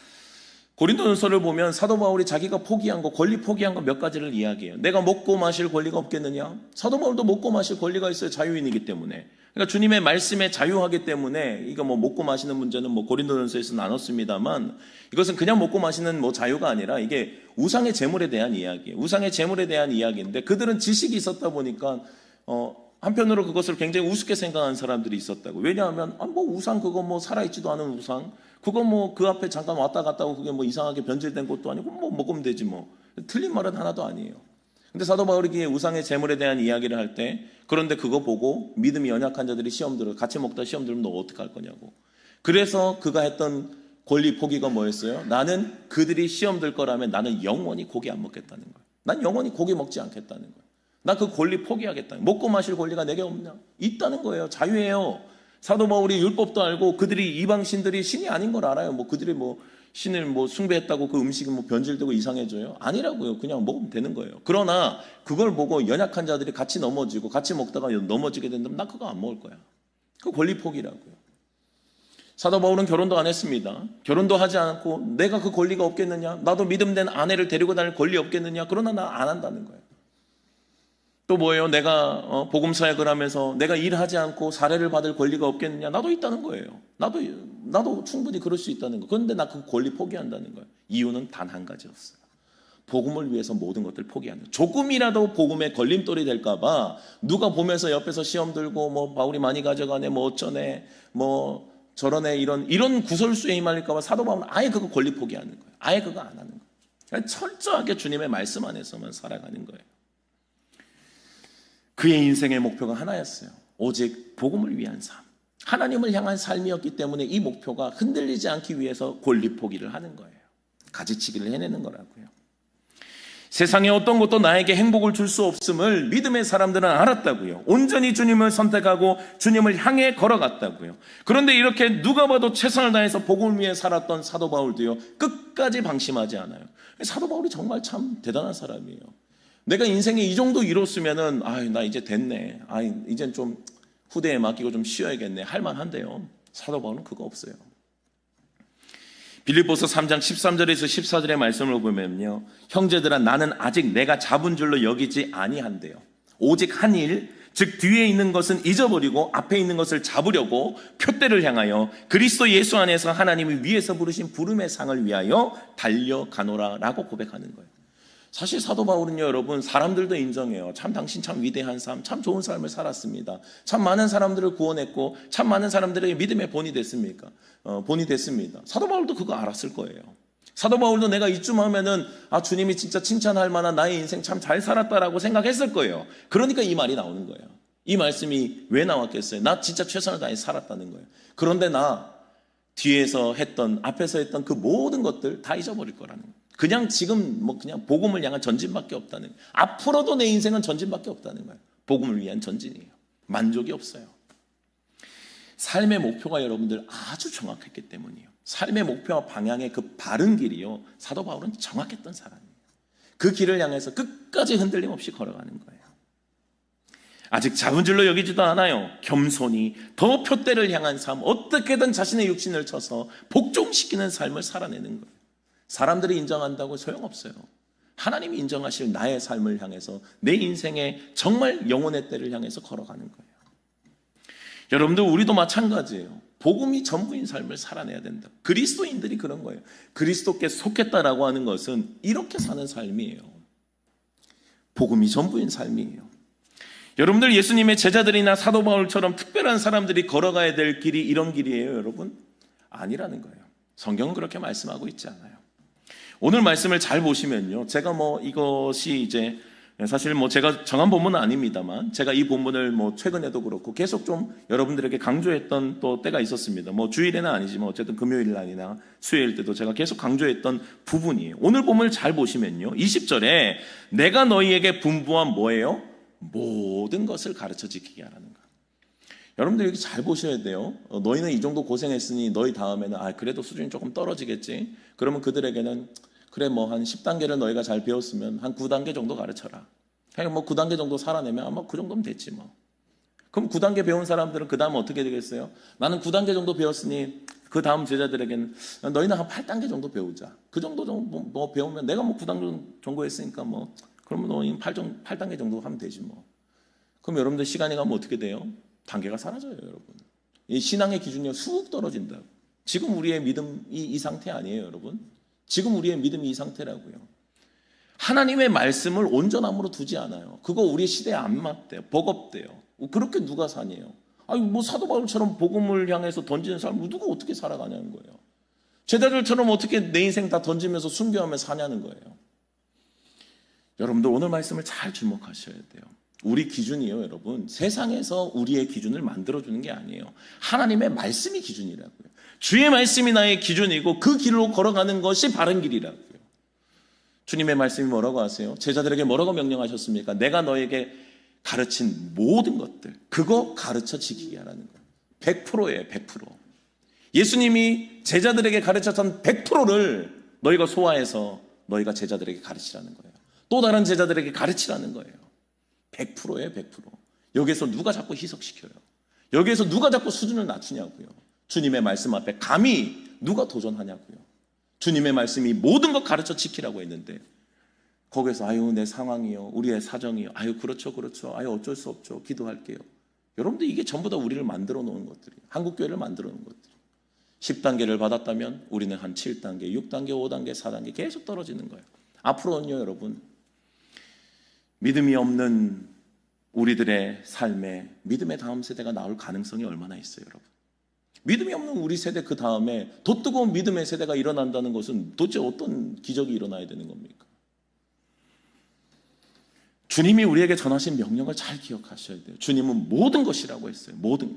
[SPEAKER 1] 고린도전서를 보면 사도 바울이 자기가 포기한 거, 권리 포기한 거 몇 가지를 이야기해요. 내가 먹고 마실 권리가 없겠느냐? 사도 바울도 먹고 마실 권리가 있어요. 자유인이기 때문에. 그러니까 주님의 말씀에 자유하기 때문에, 이거 먹고 마시는 문제는 고린도전서에서 나눴습니다만, 이것은 그냥 먹고 마시는 자유가 아니라 이게 우상의 제물에 대한 이야기예요. 우상의 제물에 대한 이야기인데, 그들은 지식이 있었다 보니까 한편으로 그것을 굉장히 우습게 생각하는 사람들이 있었다고. 왜냐하면 우상, 그거 살아있지도 않은 우상, 그거 그 앞에 잠깐 왔다 갔다 하고 그게 이상하게 변질된 것도 아니고 먹으면 되지 틀린 말은 하나도 아니에요. 근데 사도 바울이 우상의 제물에 대한 이야기를 할 때, 그런데 그거 보고 믿음이 연약한 자들이 시험 들어, 같이 먹다 시험 들으면 너 어떡할 거냐고. 그래서 그가 했던 권리 포기가 뭐였어요? 나는 그들이 시험 들 거라면 나는 영원히 고기 안 먹겠다는 거예요. 난 영원히 고기 먹지 않겠다는 거예요. 나 그 권리 포기하겠다. 먹고 마실 권리가 내게 없냐? 있다는 거예요. 자유예요. 사도 바울이 율법도 알고 그들이 이방신들이 신이 아닌 걸 알아요. 그들이 신을 숭배했다고 그 음식이 변질되고 이상해져요? 아니라고요. 그냥 먹으면 되는 거예요. 그러나 그걸 보고 연약한 자들이 같이 넘어지고 같이 먹다가 넘어지게 된다면 나 그거 안 먹을 거야. 그 권리 포기라고요. 사도 바울은 결혼도 안 했습니다. 결혼도 하지 않고 내가 그 권리가 없겠느냐? 나도 믿음된 아내를 데리고 다닐 권리 없겠느냐? 그러나 나 안 한다는 거예요. 또 뭐예요? 내가 복음 사역을 하면서 내가 일하지 않고 사례를 받을 권리가 없겠느냐? 나도 있다는 거예요. 나도 충분히 그럴 수 있다는 거. 그런데 나 그 권리 포기한다는 거예요. 이유는 단 한 가지였어요. 복음을 위해서 모든 것들 포기하는. 조금이라도 복음에 걸림돌이 될까 봐 누가 보면서 옆에서 시험 들고 바울이 많이 가져가네, 어쩌네, 저러네, 이런 구설수에 휘말릴까 봐 사도 바울은 아예 그거 권리 포기하는 거예요. 아예 그거 안 하는 거예요. 그냥 철저하게 주님의 말씀 안에서만 살아가는 거예요. 그의 인생의 목표가 하나였어요. 오직 복음을 위한 삶, 하나님을 향한 삶이었기 때문에 이 목표가 흔들리지 않기 위해서 권리 포기를 하는 거예요. 가지치기를 해내는 거라고요. 세상의 어떤 것도 나에게 행복을 줄 수 없음을 믿음의 사람들은 알았다고요. 온전히 주님을 선택하고 주님을 향해 걸어갔다고요. 그런데 이렇게 누가 봐도 최선을 다해서 복음을 위해 살았던 사도 바울도요, 끝까지 방심하지 않아요. 사도 바울이 정말 참 대단한 사람이에요. 내가 인생에 이 정도 이뤘으면은 나 이제 됐네. 이젠 좀 후대에 맡기고 좀 쉬어야겠네. 할만한데요. 사도 바울은 그거 없어요. 빌립보서 3장 13절에서 14절의 말씀을 보면요, 형제들아 나는 아직 내가 잡은 줄로 여기지 아니한대요. 오직 한 일, 즉 뒤에 있는 것은 잊어버리고 앞에 있는 것을 잡으려고 표대를 향하여 그리스도 예수 안에서 하나님이 위에서 부르신 부름의 상을 위하여 달려가노라라고 고백하는 거예요. 사실 사도 바울은요, 여러분, 사람들도 인정해요. 참 당신 참 위대한 삶, 참 좋은 삶을 살았습니다. 참 많은 사람들을 구원했고 참 많은 사람들에게 믿음의 본이 됐습니다. 사도 바울도 그거 알았을 거예요. 사도 바울도 내가 이쯤 하면은 주님이 진짜 칭찬할 만한 나의 인생 참 잘 살았다라고 생각했을 거예요. 그러니까 이 말이 나오는 거예요. 이 말씀이 왜 나왔겠어요? 나 진짜 최선을 다해 살았다는 거예요. 그런데 나 뒤에서 했던, 앞에서 했던 그 모든 것들 다 잊어버릴 거라는 거예요. 그냥 지금 그냥 복음을 향한 전진밖에 없다는 거예요. 앞으로도 내 인생은 전진밖에 없다는 거예요. 복음을 위한 전진이에요. 만족이 없어요. 삶의 목표가 여러분들 아주 정확했기 때문이에요. 삶의 목표와 방향의 그 바른 길이요, 사도 바울은 정확했던 사람이에요. 그 길을 향해서 끝까지 흔들림 없이 걸어가는 거예요. 아직 잡은 줄로 여기지도 않아요. 겸손히 더 표대를 향한 삶, 어떻게든 자신의 육신을 쳐서 복종시키는 삶을 살아내는 거예요. 사람들이 인정한다고 소용없어요. 하나님이 인정하실 나의 삶을 향해서, 내 인생의 정말 영혼의 때를 향해서 걸어가는 거예요. 여러분들, 우리도 마찬가지예요. 복음이 전부인 삶을 살아내야 된다. 그리스도인들이 그런 거예요. 그리스도께 속했다라고 하는 것은 이렇게 사는 삶이에요. 복음이 전부인 삶이에요. 여러분들, 예수님의 제자들이나 사도 바울처럼 특별한 사람들이 걸어가야 될 길이 이런 길이에요, 여러분? 아니라는 거예요. 성경은 그렇게 말씀하고 있지 않아요. 오늘 말씀을 잘 보시면요, 제가 이것이 이제 사실 제가 정한 본문은 아닙니다만, 제가 이 본문을 최근에도 그렇고 계속 좀 여러분들에게 강조했던 또 때가 있었습니다. 주일에는 아니지만 어쨌든 금요일 날이나 수요일 때도 제가 계속 강조했던 부분이에요. 오늘 본문을 잘 보시면요, 20절에 내가 너희에게 분부한 뭐예요? 모든 것을 가르쳐 지키게 하라는 거예요. 여러분들 여기 잘 보셔야 돼요. 너희는 이 정도 고생했으니 너희 다음에는 그래도 수준이 조금 떨어지겠지. 그러면 그들에게는 그래 한 10단계를 너희가 잘 배웠으면 한 9단계 정도 가르쳐라. 그냥 9단계 정도 살아내면 아마 그 정도면 됐지 뭐. 그럼 9단계 배운 사람들은 그 다음 어떻게 되겠어요? 나는 9단계 정도 배웠으니 그 다음 제자들에게는 너희는 한 8단계 정도 배우자. 그 정도 배우면 내가 9단계 정도 했으니까 그러면 너희는 8단계 정도 하면 되지 뭐. 그럼 여러분들 시간이 가면 어떻게 돼요? 단계가 사라져요, 여러분. 이 신앙의 기준이 쑥 떨어진다고. 지금 우리의 믿음이 이 상태 아니에요, 여러분? 지금 우리의 믿음이 이 상태라고요. 하나님의 말씀을 온전함으로 두지 않아요. 그거 우리 시대에 안 맞대요. 버겁대요. 그렇게 누가 사니에요? 사도 바울처럼 복음을 향해서 던지는 사람 누가 어떻게 살아가냐는 거예요. 제자들처럼 어떻게 내 인생 다 던지면서 순교하며 사냐는 거예요. 여러분들, 오늘 말씀을 잘 주목하셔야 돼요. 우리 기준이요, 여러분, 세상에서 우리의 기준을 만들어주는 게 아니에요. 하나님의 말씀이 기준이라고요. 주의 말씀이 나의 기준이고 그 길로 걸어가는 것이 바른 길이라고요. 주님의 말씀이 뭐라고 하세요? 제자들에게 뭐라고 명령하셨습니까? 내가 너에게 가르친 모든 것들, 그거 가르쳐 지키게 하라는 거예요. 100%예요, 100%. 예수님이 제자들에게 가르쳤던 100%를 너희가 소화해서 너희가 제자들에게 가르치라는 거예요. 또 다른 제자들에게 가르치라는 거예요. 100%예요, 100%. 여기에서 누가 자꾸 희석시켜요? 여기에서 누가 자꾸 수준을 낮추냐고요? 주님의 말씀 앞에 감히 누가 도전하냐고요? 주님의 말씀이 모든 것 가르쳐 지키라고 했는데 거기서 내 상황이요, 우리의 사정이요, 그렇죠, 어쩔 수 없죠, 기도할게요. 여러분들, 이게 전부 다 우리를 만들어 놓은 것들이에요. 한국교회를 만들어 놓은 것들이에요. 10단계를 받았다면 우리는 한 7단계, 6단계, 5단계, 4단계 계속 떨어지는 거예요. 앞으로는요, 여러분, 믿음이 없는 우리들의 삶에 믿음의 다음 세대가 나올 가능성이 얼마나 있어요, 여러분? 믿음이 없는 우리 세대 그 다음에 더 뜨거운 믿음의 세대가 일어난다는 것은 도대체 어떤 기적이 일어나야 되는 겁니까? 주님이 우리에게 전하신 명령을 잘 기억하셔야 돼요. 주님은 모든 것이라고 했어요. 모든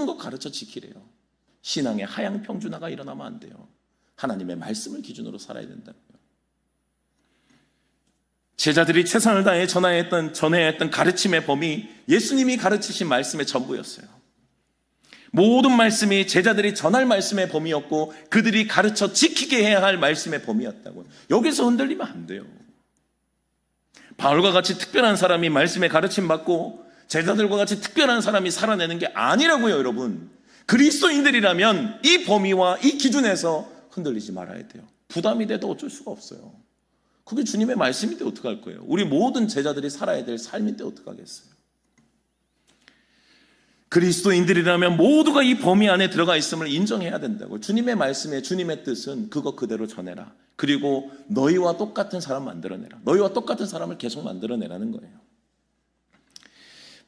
[SPEAKER 1] 것 가르쳐 지키래요. 신앙의 하향 평준화가 일어나면 안 돼요. 하나님의 말씀을 기준으로 살아야 된다고요. 제자들이 최선을 다해 전해야 했던 가르침의 범위, 예수님이 가르치신 말씀의 전부였어요. 모든 말씀이 제자들이 전할 말씀의 범위였고 그들이 가르쳐 지키게 해야 할 말씀의 범위였다고요. 여기서 흔들리면 안 돼요. 바울과 같이 특별한 사람이 말씀에 가르침 받고 제자들과 같이 특별한 사람이 살아내는 게 아니라고요, 여러분. 그리스도인들이라면 이 범위와 이 기준에서 흔들리지 말아야 돼요. 부담이 돼도 어쩔 수가 없어요. 그게 주님의 말씀인데 어떡할 거예요? 우리 모든 제자들이 살아야 될 삶인데 어떡하겠어요? 그리스도인들이라면 모두가 이 범위 안에 들어가 있음을 인정해야 된다고. 주님의 말씀에 주님의 뜻은 그거 그대로 전해라. 그리고 너희와 똑같은 사람 만들어내라. 너희와 똑같은 사람을 계속 만들어내라는 거예요.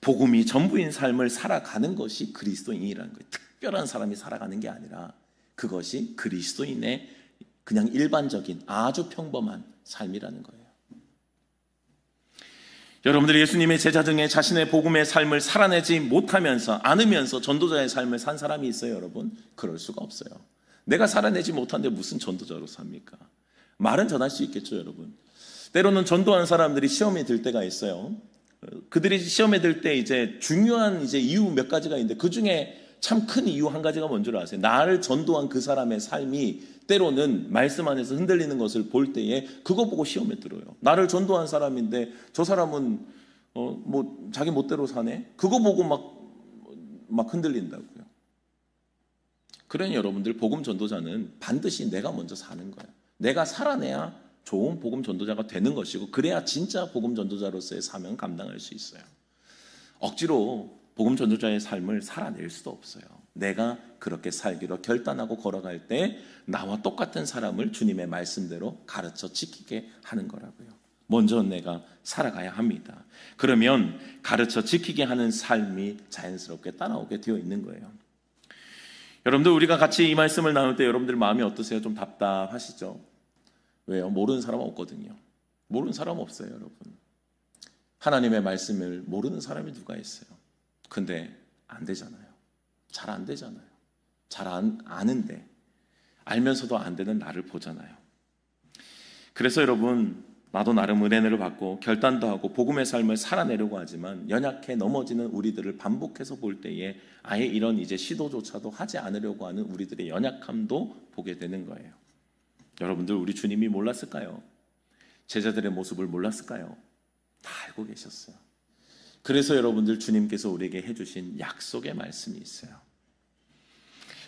[SPEAKER 1] 복음이 전부인 삶을 살아가는 것이 그리스도인이라는 거예요. 특별한 사람이 살아가는 게 아니라 그것이 그리스도인의 그냥 일반적인 아주 평범한 삶이라는 거예요. 여러분들이 예수님의 제자 중에 자신의 복음의 삶을 살아내지 못하면서 않으면서 전도자의 삶을 산 사람이 있어요, 여러분? 그럴 수가 없어요. 내가 살아내지 못하는데 무슨 전도자로 삽니까? 말은 전할 수 있겠죠, 여러분. 때로는 전도하는 사람들이 시험에 들 때가 있어요. 그들이 시험에 들 때 이제 중요한 이유 몇 가지가 있는데 그 중에 참 큰 이유 한 가지가 뭔 줄 아세요? 나를 전도한 그 사람의 삶이 때로는 말씀 안에서 흔들리는 것을 볼 때에 그거 보고 시험에 들어요. 나를 전도한 사람인데 저 사람은 자기 멋대로 사네? 그거 보고 막 흔들린다고요. 그러니 여러분들 복음 전도자는 반드시 내가 먼저 사는 거예요. 내가 살아내야 좋은 복음 전도자가 되는 것이고 그래야 진짜 복음 전도자로서의 사명 감당할 수 있어요. 억지로 복음 전도자의 삶을 살아낼 수도 없어요. 내가 그렇게 살기로 결단하고 걸어갈 때 나와 똑같은 사람을 주님의 말씀대로 가르쳐 지키게 하는 거라고요. 먼저 내가 살아가야 합니다. 그러면 가르쳐 지키게 하는 삶이 자연스럽게 따라오게 되어 있는 거예요. 여러분들 우리가 같이 이 말씀을 나눌 때 여러분들 마음이 어떠세요? 좀 답답하시죠? 왜요? 모르는 사람 없거든요. 모르는 사람 없어요, 여러분. 하나님의 말씀을 모르는 사람이 누가 있어요? 근데 안 되잖아요. 잘 안 되잖아요. 잘 아는데 알면서도 안 되는 나를 보잖아요. 그래서 여러분 나도 나름 은혜를 받고 결단도 하고 복음의 삶을 살아내려고 하지만 연약해 넘어지는 우리들을 반복해서 볼 때에 아예 이런 시도조차도 하지 않으려고 하는 우리들의 연약함도 보게 되는 거예요. 여러분들 우리 주님이 몰랐을까요? 제자들의 모습을 몰랐을까요? 다 알고 계셨어요. 그래서 여러분들 주님께서 우리에게 해주신 약속의 말씀이 있어요.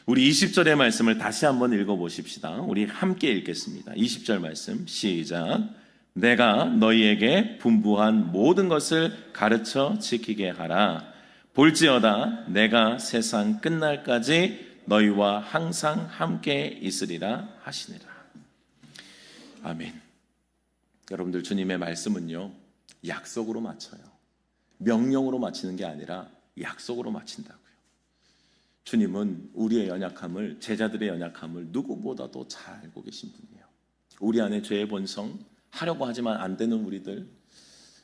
[SPEAKER 1] 우리 20절의 말씀을 다시 한번 읽어보십시다. 우리 함께 읽겠습니다. 20절 말씀 시작. 내가 너희에게 분부한 모든 것을 가르쳐 지키게 하라. 볼지어다 내가 세상 끝날까지 너희와 항상 함께 있으리라 하시니라. 아멘. 여러분들 주님의 말씀은요 약속으로 맞춰요. 명령으로 마치는 게 아니라 약속으로 마친다고요. 주님은 우리의 연약함을, 제자들의 연약함을 누구보다도 잘 알고 계신 분이에요. 우리 안에 죄의 본성, 하려고 하지만 안 되는 우리들,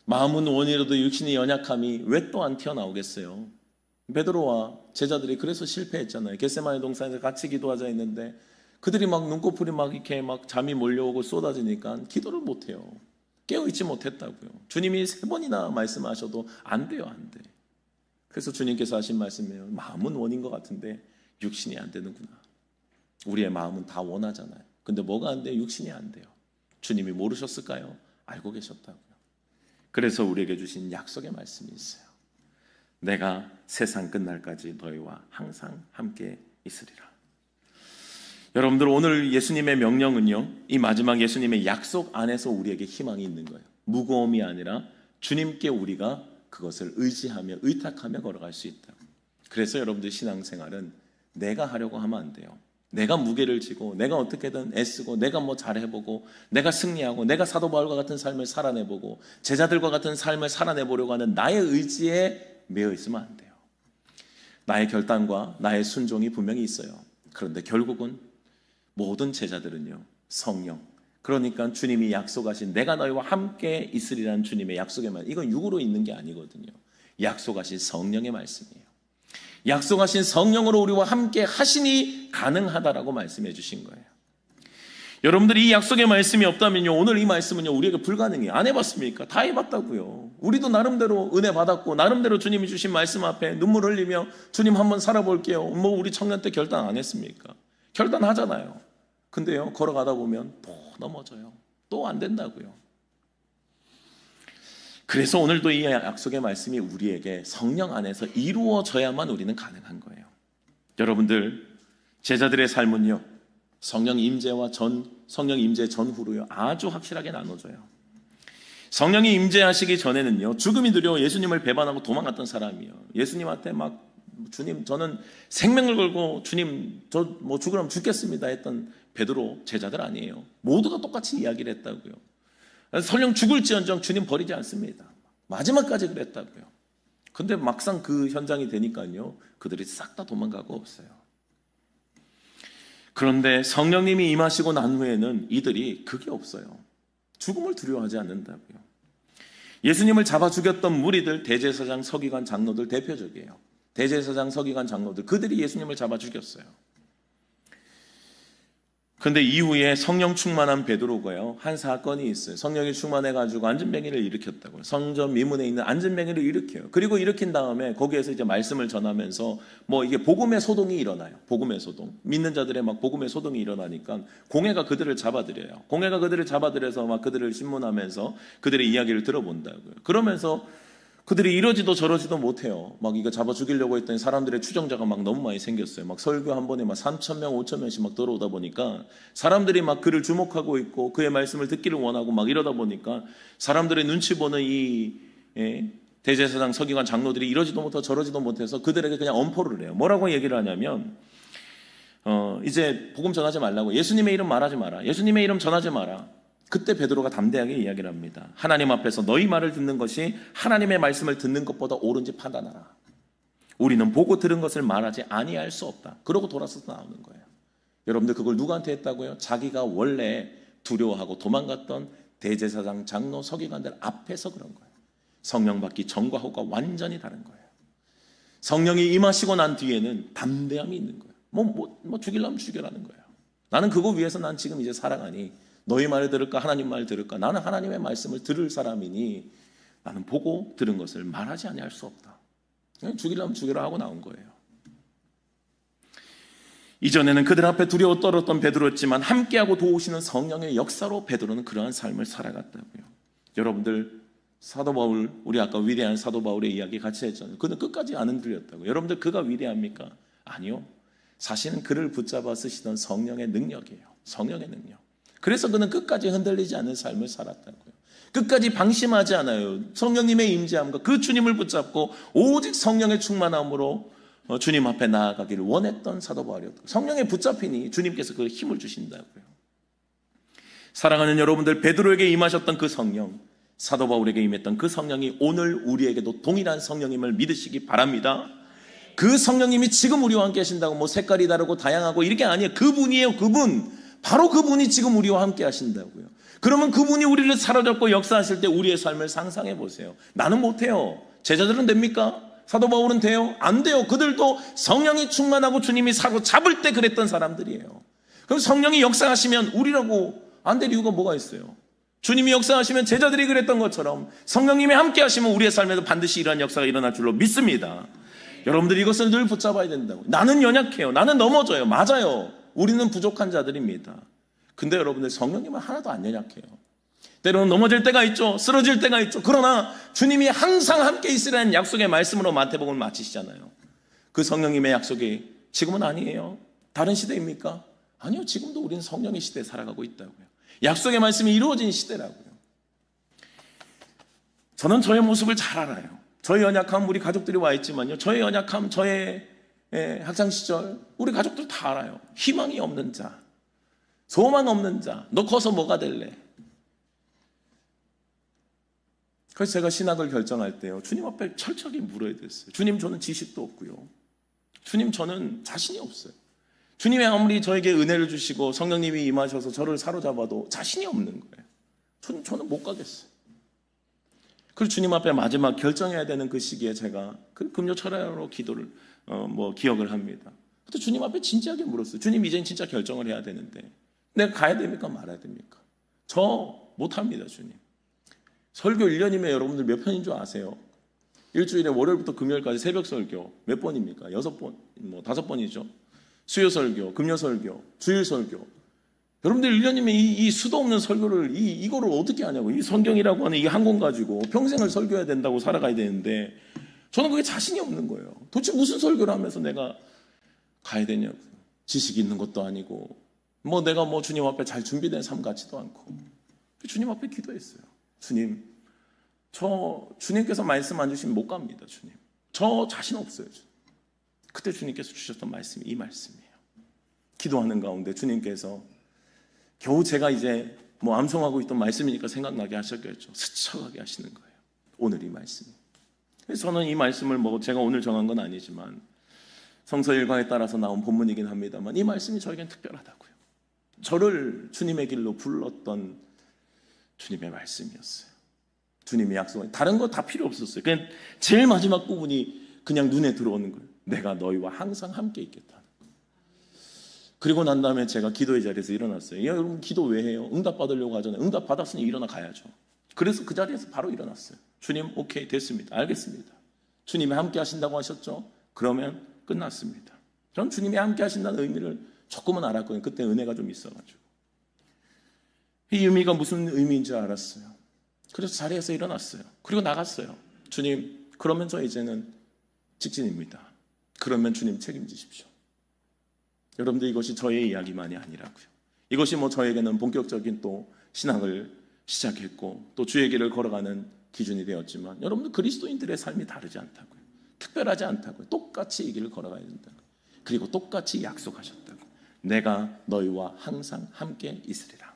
[SPEAKER 1] 마음은 원이라도 육신의 연약함이 왜 또 안 튀어나오겠어요? 베드로와 제자들이 그래서 실패했잖아요. 겟세마네 동산에서 같이 기도하자 했는데 그들이 눈꺼풀이 이렇게 잠이 몰려오고 쏟아지니까 기도를 못해요. 깨어있지 못했다고요. 주님이 3번이나 말씀하셔도 안 돼요, 안 돼. 그래서 주님께서 하신 말씀이에요. 마음은 원인 것 같은데 육신이 안 되는구나. 우리의 마음은 다 원하잖아요. 근데 뭐가 안 돼요? 육신이 안 돼요. 주님이 모르셨을까요? 알고 계셨다고요. 그래서 우리에게 주신 약속의 말씀이 있어요. 내가 세상 끝날까지 너희와 항상 함께 있으리라. 여러분들 오늘 예수님의 명령은요 이 마지막 예수님의 약속 안에서 우리에게 희망이 있는 거예요. 무거움이 아니라 주님께 우리가 그것을 의지하며 의탁하며 걸어갈 수 있다. 그래서 여러분들 신앙생활은 내가 하려고 하면 안 돼요. 내가 무게를 지고 내가 어떻게든 애쓰고 내가 잘해보고 내가 승리하고 내가 사도 바울과 같은 삶을 살아내보고 제자들과 같은 삶을 살아내보려고 하는 나의 의지에 매여 있으면 안 돼요. 나의 결단과 나의 순종이 분명히 있어요. 그런데 결국은 모든 제자들은요 성령, 그러니까 주님이 약속하신 내가 너희와 함께 있으리라는 주님의 약속의 말, 이건 육으로 있는 게 아니거든요. 약속하신 성령의 말씀이에요. 약속하신 성령으로 우리와 함께 하시니 가능하다라고 말씀해 주신 거예요. 여러분들이 이 약속의 말씀이 없다면요 오늘 이 말씀은요 우리에게 불가능해요. 안 해봤습니까? 다 해봤다고요. 우리도 나름대로 은혜 받았고 나름대로 주님이 주신 말씀 앞에 눈물 흘리며 주님 한번 살아볼게요. 우리 청년 때 결단 안 했습니까? 결단하잖아요. 근데요 걸어가다 보면 또 넘어져요. 또 안 된다고요. 그래서 오늘도 이 약속의 말씀이 우리에게 성령 안에서 이루어져야만 우리는 가능한 거예요. 여러분들 제자들의 삶은요 성령 임재와 성령 임재 전후로요 아주 확실하게 나눠져요. 성령이 임재하시기 전에는요 죽음이 두려워 예수님을 배반하고 도망갔던 사람이요 예수님한테 주님, 저는 생명을 걸고 주님, 저 뭐 죽으면 죽겠습니다 했던 베드로 제자들 아니에요. 모두가 똑같이 이야기를 했다고요. 설령 죽을지언정 주님 버리지 않습니다. 마지막까지 그랬다고요. 근데 막상 그 현장이 되니까요, 그들이 싹 다 도망가고 없어요. 그런데 성령님이 임하시고 난 후에는 이들이 그게 없어요. 죽음을 두려워하지 않는다고요. 예수님을 잡아 죽였던 무리들, 대제사장, 서기관, 장로들 대표적이에요. 대제사장, 서기관, 장로들, 그들이 예수님을 잡아 죽였어요. 그런데 이후에 성령 충만한 베드로가요, 한 사건이 있어요. 성령이 충만해가지고 안진뱅이를 일으켰다고요. 성전 미문에 있는 안진뱅이를 일으켜요. 그리고 일으킨 다음에 거기에서 이제 말씀을 전하면서 뭐 이게 복음의 소동이 일어나요. 복음의 소동. 믿는 자들의 막 복음의 소동이 일어나니까 공회가 그들을 잡아들여요. 공회가 그들을 잡아들여서 막 그들을 신문하면서 그들의 이야기를 들어본다고요. 그러면서 그들이 이러지도 저러지도 못해요. 막 이거 잡아 죽이려고 했더니 사람들의 추종자가 막 너무 많이 생겼어요. 막 설교 한 번에 막 3,000명, 5,000명씩 막 들어오다 보니까 사람들이 막 그를 주목하고 있고 그의 말씀을 듣기를 원하고 막 이러다 보니까 사람들의 눈치 보는 이 대제사장, 서기관, 장로들이 이러지도 못하고 저러지도 못해서 그들에게 그냥 엄포를 해요. 뭐라고 얘기를 하냐면 이제 복음 전하지 말라고, 예수님의 이름 말하지 마라, 예수님의 이름 전하지 마라. 그때 베드로가 담대하게 이야기를 합니다. 하나님 앞에서 너희 말을 듣는 것이 하나님의 말씀을 듣는 것보다 옳은지 판단하라. 우리는 보고 들은 것을 말하지 아니할 수 없다. 그러고 돌아서서 나오는 거예요. 여러분들 그걸 누구한테 했다고요? 자기가 원래 두려워하고 도망갔던 대제사장, 장로, 서기관들 앞에서 그런 거예요. 성령 받기 전과 후가 완전히 다른 거예요. 성령이 임하시고 난 뒤에는 담대함이 있는 거예요. 뭐 죽이려면 죽여라는 거예요. 나는 그거 위해서 난 지금 이제 살아가니 너희 말을 들을까 하나님 말을 들을까? 나는 하나님의 말씀을 들을 사람이니 나는 보고 들은 것을 말하지 아니할 수 없다. 죽이려면 죽이라 하고 나온 거예요. 이전에는 그들 앞에 두려워 떨었던 베드로였지만 함께하고 도우시는 성령의 역사로 베드로는 그러한 삶을 살아갔다고요. 여러분들 사도 바울, 우리 아까 위대한 사도 바울의 이야기 같이 했잖아요. 그는 끝까지 안 흔들렸다고요. 여러분들 그가 위대합니까? 아니요. 사실은 그를 붙잡아 쓰시던 성령의 능력이에요. 성령의 능력. 그래서 그는 끝까지 흔들리지 않는 삶을 살았다고요. 끝까지 방심하지 않아요. 성령님의 임재함과 그 주님을 붙잡고 오직 성령의 충만함으로 주님 앞에 나아가기를 원했던 사도 바울이었고, 성령에 붙잡히니 주님께서 그 힘을 주신다고요. 사랑하는 여러분들, 베드로에게 임하셨던 그 성령, 사도 바울에게 임했던 그 성령이 오늘 우리에게도 동일한 성령임을 믿으시기 바랍니다. 그 성령님이 지금 우리와 함께 하신다고 뭐 색깔이 다르고 다양하고 이렇게 아니에요. 그분이에요. 그분. 바로 그분이 지금 우리와 함께 하신다고요. 그러면 그분이 우리를 사로잡고 역사하실 때 우리의 삶을 상상해 보세요. 나는 못해요. 제자들은 됩니까? 사도 바울은 돼요? 안 돼요. 그들도 성령이 충만하고 주님이 사로잡을 때 그랬던 사람들이에요. 그럼 성령이 역사하시면 우리라고 안 될 이유가 뭐가 있어요? 주님이 역사하시면 제자들이 그랬던 것처럼 성령님이 함께 하시면 우리의 삶에도 반드시 이러한 역사가 일어날 줄로 믿습니다. 여러분들 이것을 늘 붙잡아야 된다고. 나는 연약해요. 나는 넘어져요. 맞아요. 우리는 부족한 자들입니다. 근데 여러분들 성령님은 하나도 안 연약해요. 때로는 넘어질 때가 있죠. 쓰러질 때가 있죠. 그러나 주님이 항상 함께 있으라는 약속의 말씀으로 마태복음을 마치시잖아요. 그 성령님의 약속이 지금은 아니에요. 다른 시대입니까? 아니요. 지금도 우리는 성령의 시대에 살아가고 있다고요. 약속의 말씀이 이루어진 시대라고요. 저는 저의 모습을 잘 알아요. 저의 연약함, 우리 가족들이 와 있지만요, 저의 연약함, 저의 학창시절 우리 가족들 다 알아요. 희망이 없는 자, 소망 없는 자, 너 커서 뭐가 될래? 그래서 제가 신학을 결정할 때요, 주님 앞에 철저하게 물어야 됐어요. 주님, 저는 지식도 없고요, 주님, 저는 자신이 없어요. 주님이 아무리 저에게 은혜를 주시고 성령님이 임하셔서 저를 사로잡아도 자신이 없는 거예요. 저는 못 가겠어요. 그리고 주님 앞에 마지막 결정해야 되는 그 시기에 제가 그 금요 철야로 기도를 기억을 합니다. 그때 주님 앞에 진지하게 물었어요. 주님, 이젠 진짜 결정을 해야 되는데 내가 가야 됩니까? 말아야 됩니까? 저 못합니다, 주님. 설교 1년이면 여러분들 몇 편인 줄 아세요? 일주일에 월요일부터 금요일까지 새벽 설교 몇 번입니까? 6번, 5번이죠. 수요 설교, 금요 설교, 주일 설교. 여러분들 1년이면 이 수도 없는 설교를 이거를 어떻게 하냐고. 이 성경이라고 하는 이 한 권 가지고 평생을 설교해야 된다고 살아가야 되는데 저는 그게 자신이 없는 거예요. 도대체 무슨 설교를 하면서 내가 가야 되냐고. 지식이 있는 것도 아니고 내가 주님 앞에 잘 준비된 삶 같지도 않고. 주님 앞에 기도했어요. 주님, 주님께서 말씀 안 주시면 못 갑니다. 주님, 저 자신 없어요. 주님. 그때 주님께서 주셨던 말씀이 이 말씀이에요. 기도하는 가운데 주님께서 겨우 제가 이제 암송하고 있던 말씀이니까 생각나게 하셨겠죠. 스쳐가게 하시는 거예요. 오늘 이 말씀이. 그래서 저는 이 말씀을 제가 오늘 정한 건 아니지만 성서 일과에 따라서 나온 본문이긴 합니다만 이 말씀이 저에겐 특별하다고요. 저를 주님의 길로 불렀던 주님의 말씀이었어요. 주님의 약속은 다른 거 다 필요 없었어요. 그냥 제일 마지막 부분이 그냥 눈에 들어오는 거예요. 내가 너희와 항상 함께 있겠다. 그리고 난 다음에 제가 기도의 자리에서 일어났어요. 여러분 기도 왜 해요? 응답 받으려고 하잖아요. 응답 받았으니 일어나 가야죠. 그래서 그 자리에서 바로 일어났어요. 주님 오케이 됐습니다. 알겠습니다. 주님이 함께 하신다고 하셨죠? 그러면 끝났습니다. 전 주님이 함께 하신다는 의미를 조금은 알았거든요. 그때 은혜가 좀 있어가지고. 이 의미가 무슨 의미인지 알았어요. 그래서 자리에서 일어났어요. 그리고 나갔어요. 주님 그러면 저 이제는 직진입니다. 그러면 주님 책임지십시오. 여러분들 이것이 저의 이야기만이 아니라고요. 이것이 저에게는 본격적인 또 신앙을 시작했고 또 주의 길을 걸어가는 기준이 되었지만 여러분들 그리스도인들의 삶이 다르지 않다고요. 특별하지 않다고요. 똑같이 이 길을 걸어가야 된다고요. 그리고 똑같이 약속하셨다고. 내가 너희와 항상 함께 있으리라.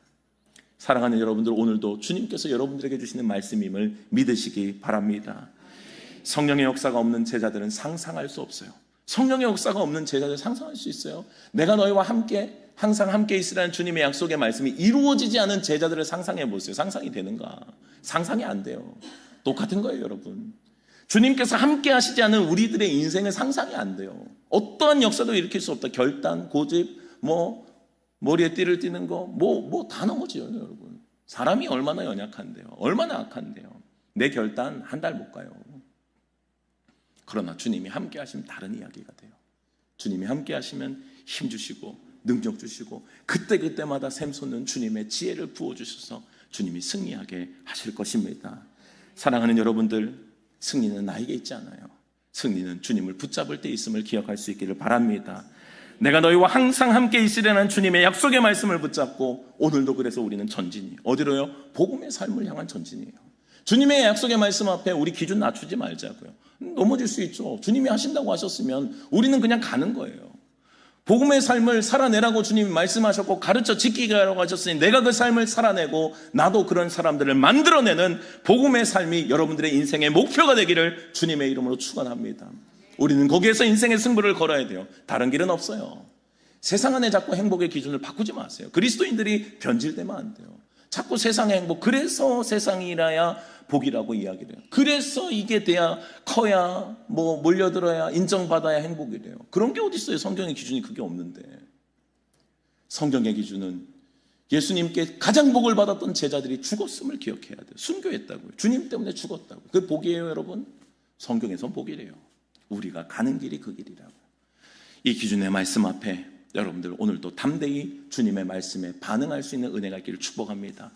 [SPEAKER 1] 사랑하는 여러분들 오늘도 주님께서 여러분들에게 주시는 말씀임을 믿으시기 바랍니다. 성령의 역사가 없는 제자들은 상상할 수 없어요. 성령의 역사가 없는 제자들 상상할 수 있어요? 내가 너희와 함께 항상 함께 있으라는 주님의 약속의 말씀이 이루어지지 않은 제자들을 상상해 보세요. 상상이 되는가? 상상이 안 돼요. 똑같은 거예요, 여러분. 주님께서 함께 하시지 않은 우리들의 인생은 상상이 안 돼요. 어떠한 역사도 일으킬 수 없다. 결단, 고집, 머리에 띠를 띠는 거, 다 넘어져요, 여러분. 사람이 얼마나 연약한데요. 얼마나 악한데요. 내 결단 한 달 못 가요. 그러나 주님이 함께 하시면 다른 이야기가 돼요. 주님이 함께 하시면 힘 주시고 능력 주시고 그때그때마다 샘솟는 주님의 지혜를 부어주셔서 주님이 승리하게 하실 것입니다. 사랑하는 여러분들, 승리는 나에게 있지 않아요. 승리는 주님을 붙잡을 때 있음을 기억할 수 있기를 바랍니다. 내가 너희와 항상 함께 있으려는 주님의 약속의 말씀을 붙잡고 오늘도 그래서 우리는 전진이에요. 어디로요? 복음의 삶을 향한 전진이에요. 주님의 약속의 말씀 앞에 우리 기준 낮추지 말자고요. 넘어질 수 있죠. 주님이 하신다고 하셨으면 우리는 그냥 가는 거예요. 복음의 삶을 살아내라고 주님이 말씀하셨고 가르쳐 지키게 하라고 하셨으니 내가 그 삶을 살아내고 나도 그런 사람들을 만들어내는 복음의 삶이 여러분들의 인생의 목표가 되기를 주님의 이름으로 축원합니다. 우리는 거기에서 인생의 승부를 걸어야 돼요. 다른 길은 없어요. 세상 안에 자꾸 행복의 기준을 바꾸지 마세요. 그리스도인들이 변질되면 안 돼요. 자꾸 세상의 행복, 그래서 세상이라야 복이라고 이야기를 해요. 그래서 이게 돼야 커야 몰려들어야 인정받아야 행복이래요. 그런 게 어디 있어요? 성경의 기준이 그게 없는데. 성경의 기준은 예수님께 가장 복을 받았던 제자들이 죽었음을 기억해야 돼요. 순교했다고요. 주님 때문에 죽었다고요. 그 복이에요, 여러분? 성경에선 복이래요. 우리가 가는 길이 그 길이라고요. 이 기준의 말씀 앞에 여러분들 오늘도 담대히 주님의 말씀에 반응할 수 있는 은혜가 있기를 축복합니다.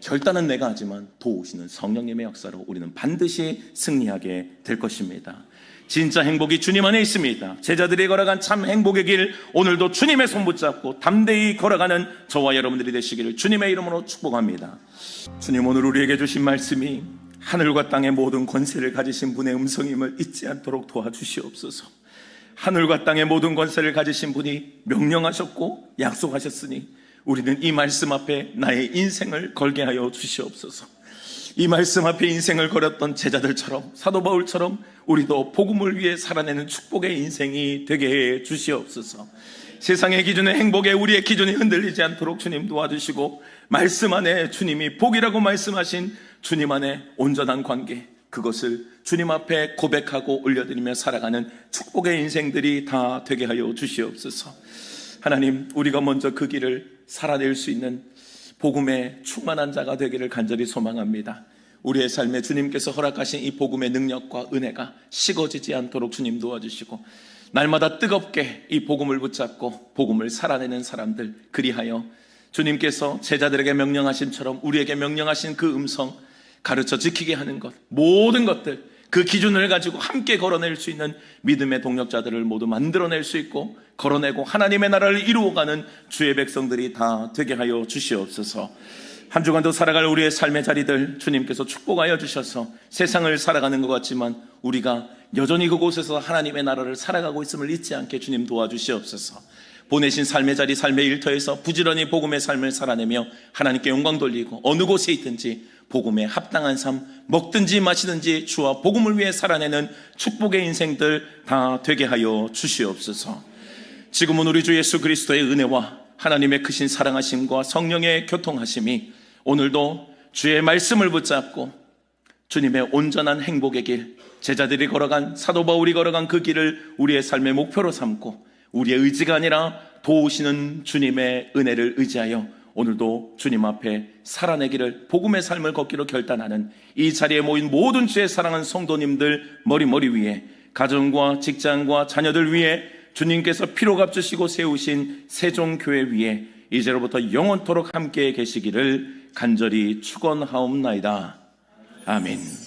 [SPEAKER 1] 결단은 내가 하지만 도우시는 성령님의 역사로 우리는 반드시 승리하게 될 것입니다. 진짜 행복이 주님 안에 있습니다. 제자들이 걸어간 참 행복의 길, 오늘도 주님의 손 붙잡고 담대히 걸어가는 저와 여러분들이 되시기를 주님의 이름으로 축복합니다. 주님, 오늘 우리에게 주신 말씀이 하늘과 땅의 모든 권세를 가지신 분의 음성임을 잊지 않도록 도와주시옵소서. 하늘과 땅의 모든 권세를 가지신 분이 명령하셨고 약속하셨으니 우리는 이 말씀 앞에 나의 인생을 걸게 하여 주시옵소서. 이 말씀 앞에 인생을 걸었던 제자들처럼, 사도 바울처럼 우리도 복음을 위해 살아내는 축복의 인생이 되게 해 주시옵소서. 세상의 기준의 행복에 우리의 기준이 흔들리지 않도록 주님 도와주시고, 말씀 안에 주님이 복이라고 말씀하신 주님 안에 온전한 관계, 그것을 주님 앞에 고백하고 올려드리며 살아가는 축복의 인생들이 다 되게 하여 주시옵소서. 하나님, 우리가 먼저 그 길을 살아낼 수 있는 복음에 충만한 자가 되기를 간절히 소망합니다. 우리의 삶에 주님께서 허락하신 이 복음의 능력과 은혜가 식어지지 않도록 주님 도와주시고, 날마다 뜨겁게 이 복음을 붙잡고 복음을 살아내는 사람들, 그리하여 주님께서 제자들에게 명령하심처럼 우리에게 명령하신 그 음성 가르쳐 지키게 하는 것, 모든 것들, 그 기준을 가지고 함께 걸어낼 수 있는 믿음의 동력자들을 모두 만들어낼 수 있고 걸어내고 하나님의 나라를 이루어가는 주의 백성들이 다 되게 하여 주시옵소서. 한 주간도 살아갈 우리의 삶의 자리들 주님께서 축복하여 주셔서 세상을 살아가는 것 같지만 우리가 여전히 그곳에서 하나님의 나라를 살아가고 있음을 잊지 않게 주님 도와주시옵소서. 보내신 삶의 자리, 삶의 일터에서 부지런히 복음의 삶을 살아내며 하나님께 영광 돌리고 어느 곳에 있든지 복음에 합당한 삶, 먹든지 마시든지 주와 복음을 위해 살아내는 축복의 인생들 다 되게 하여 주시옵소서. 지금은 우리 주 예수 그리스도의 은혜와 하나님의 크신 사랑하심과 성령의 교통하심이 오늘도 주의 말씀을 붙잡고 주님의 온전한 행복의 길, 제자들이 걸어간, 사도 바울이 걸어간 그 길을 우리의 삶의 목표로 삼고 우리의 의지가 아니라 도우시는 주님의 은혜를 의지하여 오늘도 주님 앞에 살아내기를, 복음의 삶을 걷기로 결단하는 이 자리에 모인 모든 주의 사랑하는 성도님들 머리 위에, 가정과 직장과 자녀들 위에 주님께서 피로 값주시고 세우신 세종교회 위에 이제로부터 영원토록 함께 계시기를 간절히 축원하옵나이다. 아멘.